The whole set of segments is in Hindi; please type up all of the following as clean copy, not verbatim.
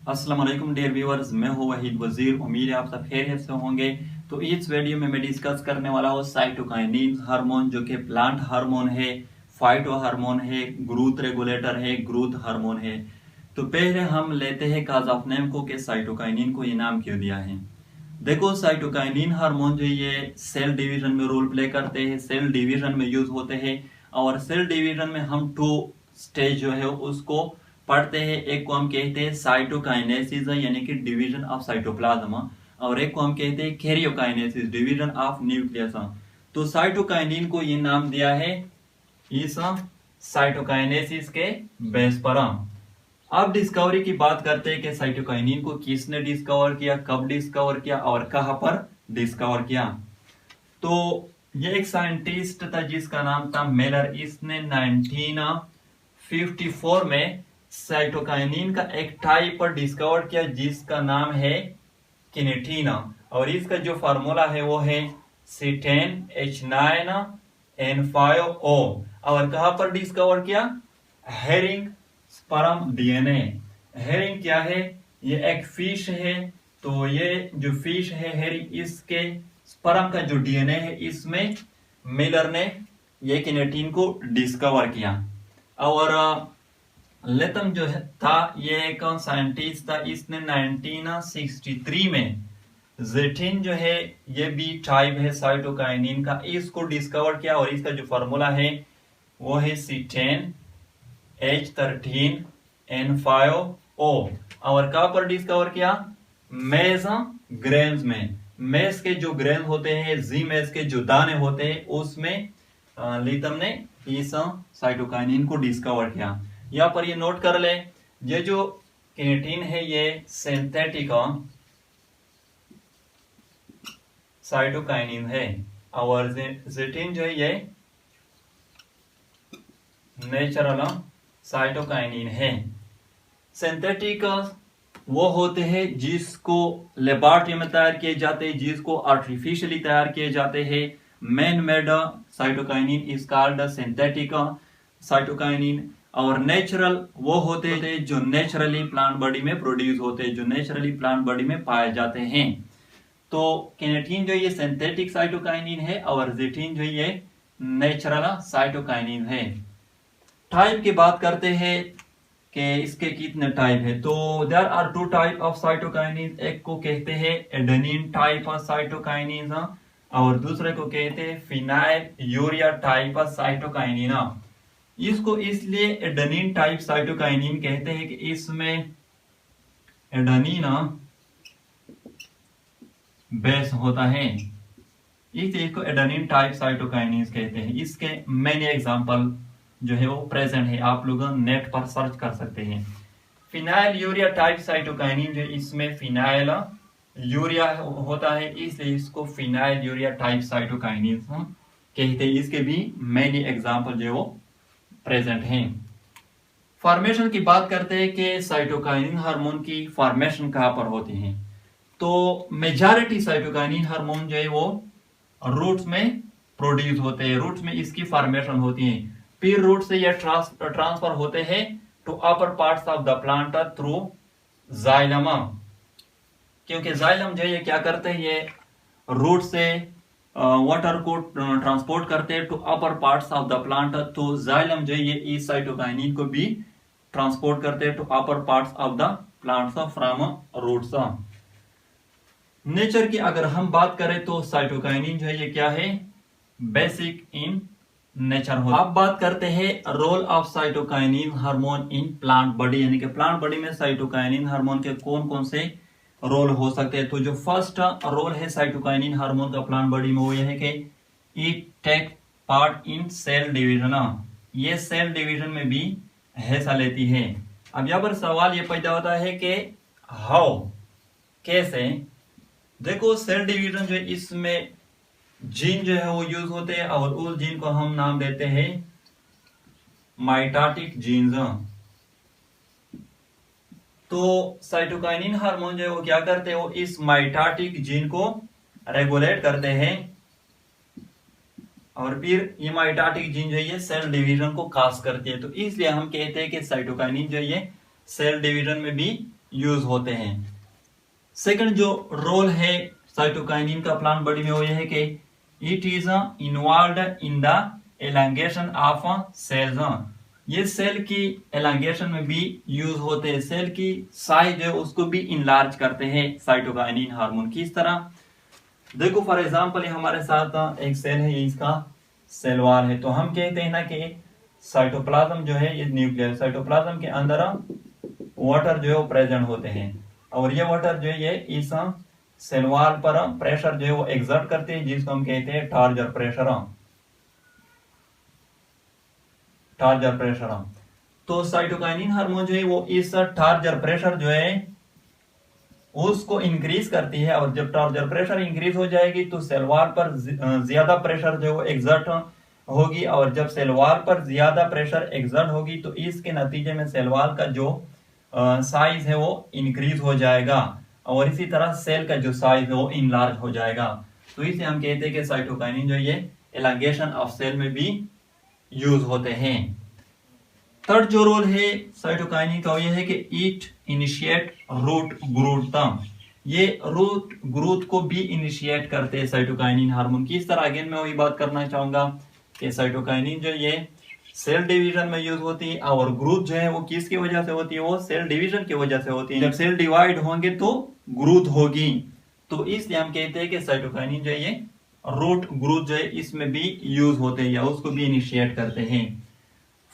अस्सलाम वालेकुम डियर व्यूअर्स, मैं हूं वहीद वजीर। उम्मीद है आप सब खैरियत से होंगे। तो इस वीडियो में मैं डिस्कस करने वाला हूं साइटोकाइनिन हार्मोन, जो कि प्लांट हार्मोन है, फाइटो हार्मोन है, ग्रोथ रेगुलेटर है, ग्रोथ हार्मोन है। तो पहले हम लेते हैं काज ऑफ नेम को कि साइटोकाइनिन को ये नाम क्यों दिया है। देखो, साइटोकाइनिन हार्मोन जो ये सेल डिवीजन में रोल प्ले करते हैं, सेल डिवीजन में यूज होते हैं। और सेल डिवीजन में हम टू स्टेज जो है उसको पढ़ते हैं। एक को हम कहते हैं साइटोकाइनेसिस, यानी कि डिवीजन ऑफ साइटोप्लाज्म, और एक को हम कहते हैं कैरियोकाइनेसिस, डिवीजन ऑफ न्यूक्लियस। तो साइटोकाइनिन को ये नाम दिया है इस साइटोकाइनेसिस के बेस पर। अब डिस्कवरी की बात करते हैं कि साइटोकाइनिन को किसने डिस्कवर किया, कब डिस्कवर किया और कहां पर डिस्कवर किया। तो ये एक साइंटिस्ट था जिसका नाम था मेलर। इसने 1954 में साइटोकाइनिन का एक टाइप डिस्कवर किया जिसका नाम है किनेटीना, और इसका जो फार्मूला है वो है C10H9N5O। और कहां पर डिस्कवर किया? Herring sperm DNA. हेरिंग क्या है? ये एक फिश है। तो ये जो फिश है हेरिंग, इसके स्पर्म का जो डीएनए है इसमें मिलर ने ये किनेटिन को डिस्कवर किया। और लेथम जो था ये एक साइंटिस्ट था, इसने 1963 में जेटिन जो है ये बी टाइप है साइटोकाइनिन का, इसको डिस्कवर किया। और इसका जो फॉर्मूला है वो है C10H13N5O। और कहां पर डिस्कवर किया? मेज ग्रेन्स में। मेज के जो ग्रेन होते हैं, जी मेज के जो दाने होते हैं, उसमें लिथम ने इस साइटोकाइनिन को डिस्कवर किया। यहां पर ये नोट कर ले, ये जो किनेटिन है ये सिंथेटिक साइटोकाइनिन है, और जेटिन जो है ये नेचुरल साइटोकाइनिन है। सिंथेटिक वो होते हैं जिसको लेबोरेटरी में तैयार किए जाते हैं, जिसको आर्टिफिशियली तैयार किए जाते हैं। Man made cytokinin is called synthetic cytokinin. और नेचुरल वो होते हैं जो नेचुरली प्लांट बॉडी में प्रोड्यूस होते हैं, जो नेचुरली प्लांट बॉडी में पाए जाते हैं। तो किनेटिन जो ये सिंथेटिक साइटोकाइनिन है और जेटिन जो ये नेचुरल साइटोकाइनिन है। टाइप की बात करते हैं कि इसके कितने टाइप है। तो there are two type of cytokinin. एक को कहते हैं एडेनिन टाइप ऑफ साइटोकाइनिन, और दूसरे को कहते हैं phenyl urea type of cytokinin. इसको इसलिए एडेनिन टाइप साइटोकाइनिन कहते हैं कि इसमें एडेनिन बेस होता है, इस चीज को एडेनिन टाइप साइटोकाइनिन कहते हैं। इसके मैनी एग्जांपल जो है वो प्रेजेंट है, आप लोग नेट पर सर्च कर सकते हैं। फिनाइल यूरिया टाइप साइटोकाइनिन जो इसमें फिनाइल यूरिया होता है, इसलिए इसको फिनाइल यूरिया टाइप साइटोकाइनिन कहते हैं। इसके भी मैनी एग्जांपल जो वो प्रेजेंट हैं। फॉर्मेशन की बात करते हैं कि साइटोकाइनिन हार्मोन की फॉर्मेशन कहां पर होती है। तो मेजॉरिटी साइटोकाइनिन हार्मोन जो है वो रूट्स में प्रोड्यूस होते हैं, रूट्स में इसकी फॉर्मेशन होती है। फिर रूट से यह ट्रांसफर होते हैं to upper parts of the plant through xylem. क्योंकि जाइलम जो है ये क्या करते हैं, ये रूट से वाटर को ट्रांसपोर्ट करते हैं to upper parts of the plant. तो जाइलम जो है ये इस साइटोकाइनिन को भी ट्रांसपोर्ट करते हैं to upper parts of the plants from roots. Nature की अगर हम बात करें तो साइटोकाइनिन जो है ये क्या है? बेसिक इन नेचर हो। अब बात करते हैं role of cytokinin hormone in plant body, यानी कि प्लांट बॉडी में साइटोकाइनिन हार्मोन के कौन कौन से रोल हो सकते हैं। तो जो फर्स्ट रोल है साइटोकाइनिन हार्मोन का प्लांट बॉडी में वो यह है कि it take part in cell division. ये सेल डिवीजन में भी हिस्सा लेती है। अब यहाँ पर सवाल ये पैदा होता है कि हाउ, कैसे। देखो, सेल डिवीजन जो है इसमें जीन जो है वो यूज होते हैं, और उस जीन को हम नाम देते हैं माइटोटिक जीन्स। तो साइटोकाइनिन हार्मोन जो है वो क्या करते हैं, वो इस माइटोटिक जीन को रेगुलेट करते हैं, और फिर ये माइटोटिक जीन जो है ये सेल डिवीजन को काज करती है। तो इसलिए हम कहते हैं कि साइटोकाइनिन जो है ये सेल डिवीजन में भी यूज होते हैं। सेकंड जो रोल है साइटोकाइनिन का प्लांट बॉडी में वो ये है कि it is involved in the elongation of cells. ये सेल की एलांगेशन में भी यूज होते हैं, सेल की साइज है उसको भी इनलार्ज करते हैं साइटोकाइनिन हार्मोन। किस तरह देखो, फॉर एग्जांपल हमारे साथ एक सेल है, ये इसका सेल वॉल है, तो हम कहते हैं ना कि साइटोप्लाज्म जो है ये न्यूक्लियर, साइटोप्लाज्म के अंदर वाटर जो है वो प्रेजेंट होते हैं और ये वाटर जो है ये इस सेल वॉल पर प्रेशर जो है वो एक्सर्ट करते हैं, जिसको हम कहते हैं टार्जर प्रेशर। टार्जर प्रेशर, तो साइटोकाइनिन हार्मोन जो है वो इस टार्जर प्रेशर जो है उसको इंक्रीज करती है, और जब टार्जर प्रेशर इंक्रीज हो जाएगी तो सेल वॉल पर ज्यादा प्रेशर जो है वो एक्सर्ट होगी, और जब सेल वॉल पर ज्यादा प्रेशर एक्सर्ट होगी तो इसके नतीजे में सेल वॉल का जो साइज है वो इंक्रीज हो जाएगा, और इसी तरह सेल का जो साइज है वो इनलार्ज हो जाएगा। तो इसे हम कहते हैं कि साइटोकाइनिन जो ये एलांगेशन ऑफ सेल में भी यूज होते हैं। थर्ड जो रोल है साइटोकाइनिन का वो ये है कि इट इनिशिएट रूट ग्रोथ। ये रूट ग्रोथ को भी इनिशिएट करते हैं साइटोकाइनिन हार्मोन। किस तरह, अगेन मैं वही बात करना चाहूंगा कि साइटोकाइनिन जो ये सेल डिवीजन में यूज होती है, और ग्रोथ जो है वो किसकी वजह से होती है, वो सेल डिवीजन की वजह से होती है। जब सेल डिवाइड होंगे तो ग्रोथ होगी, तो इसलिए हम कहते हैं कि साइटोकाइनिन जो ये रूट ग्रोथ जो है इसमें भी यूज होते हैं या उसको भी इनिशिएट करते हैं।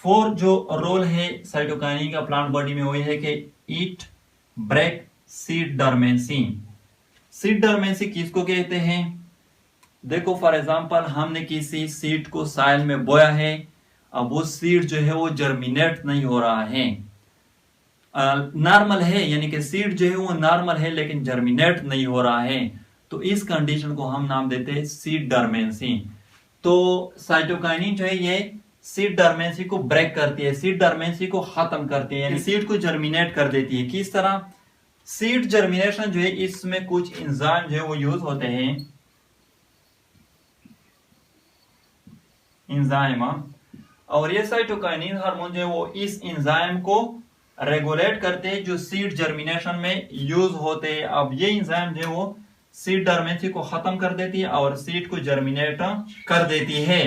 फोर्थ जो रोल है साइटोकाइनिन का प्लांट बॉडी में वो है कि इट ब्रेक सीड डर्मेंसी। सीड डर्मेंसी किसको कहते हैं? देखो, फॉर एग्जांपल हमने किसी सीड को साइल में बोया है, अब वो सीड जो है वो जर्मिनेट नहीं हो रहा है, नॉर्मल है, यानी कि सीड जो है वो नॉर्मल है लेकिन जर्मिनेट नहीं हो रहा है, तो इस कंडीशन को हम नाम देते हैं सीड डर्मेंसी। तो साइटोकाइनिन जो है ये सीड डर्मेंसी को ब्रेक करती है, सीड डर्मेंसी को खत्म करती है, सीड को जर्मिनेट कर देती है। किस तरह? सीड जर्मिनेशन जो है इसमें कुछ एंजाइम जो है वो यूज होते हैं, एंजाइम, और ये साइटोकाइनिन हार्मोन जो है वो इस एंजाइम को रेगुलेट करते हैं जो सीड जर्मिनेशन में यूज होते हैं। अब ये एंजाइम जो है वो सीड डर्मेंसी को खत्म कर देती है और सीड को जर्मिनेट कर देती है,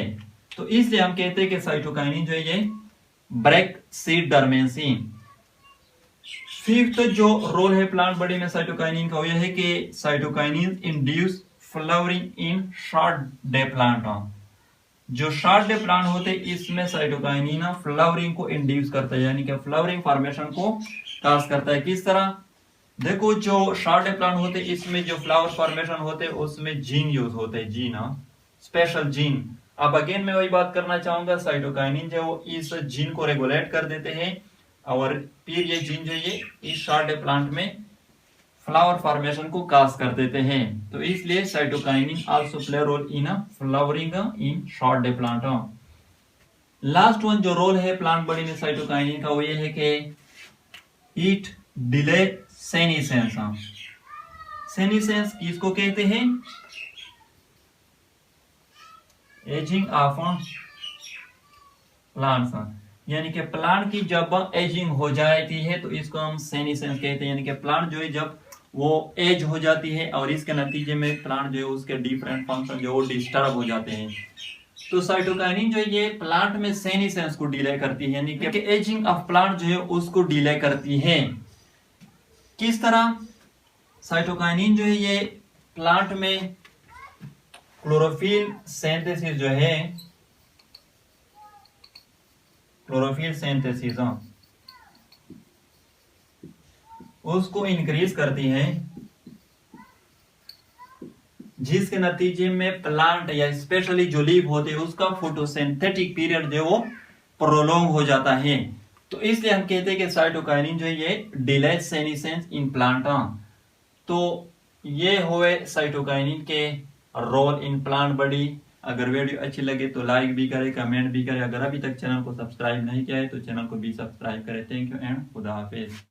तो इसलिए हम कहते हैं कि साइटोकाइनिन जो है ये ब्रेक सीड डर्मेंसी। फिफ्थ जो रोल है प्लांट बॉडी में साइटोकाइनिन का वो यह है कि cytokinin induce flowering in short day plant. जो शॉर्ट डे प्लांट होते हैं इसमें साइटोकाइनिन फ्लावरिंग को इंड्यूस करता है, यानी कि फ्लावरिंग फॉर्मेशन को काज करता है। किस तरह? देखो, जो शॉर्ट डे प्लांट होते हैं इसमें जो फ्लावर फॉर्मेशन होते हैं उसमें जीन यूज होते हैं, जीन, स्पेशल जीन। अब अगेन मैं वही बात करना चाहूंगा, साइटोकाइनिन जो वो इस जीन को रेगुलेट कर देते हैं, और फिर ये जीन जो ये इस शॉर्ट डे प्लांट में फ्लावर फॉर्मेशन को काज कर देते हैं, तो इसलिए cytokinin also play role in flowering in short day plant. Last one जो रोल है प्लांट बॉडी में साइटोकाइनिन का वो ये है कि इट डिले सेनिसेंस। सेनिसेंस किसको कहते हैं? एजिंग ऑफ प्लांट्स, यानी कि प्लांट की जब एजिंग हो जाती है तो इसको हम सेनिसेंस कहते हैं, यानी कि प्लांट जो है जब वो एज हो जाती है और इसके नतीजे में प्लांट जो है उसके डिफरेंट फंक्शन जो वो डिस्टर्ब हो जाते हैं, तो साइटोकाइनिन जो है ये प्लांट में सेनिसेंस को डिले करती है, यानी कि एजिंग ऑफ प्लांट जो है उसको डिले करती है। किस तरह? साइटोकाइनिन जो है ये प्लांट में क्लोरोफिल सिंथेसिस जो है, क्लोरोफिल सिंथेसिस उसको इंक्रीज करती है, जिसके नतीजे में प्लांट या स्पेशली जो लीफ होते हैं उसका फोटोसिंथेटिक पीरियड जो वो प्रोलॉन्ग हो जाता है, तो इसलिए हम कहते हैं कि साइटोकाइनिन जो है ये डिले सेनिसेंस इन प्लांट। तो ये हुए साइटोकाइनिन के रोल इन प्लांट बॉडी। अगर वीडियो अच्छी लगे तो लाइक भी करें, कमेंट भी करें। अगर अभी तक चैनल को सब्सक्राइब नहीं किया है तो चैनल को भी सब्सक्राइब करें। थैंक यू एंड खुदा हाफिज।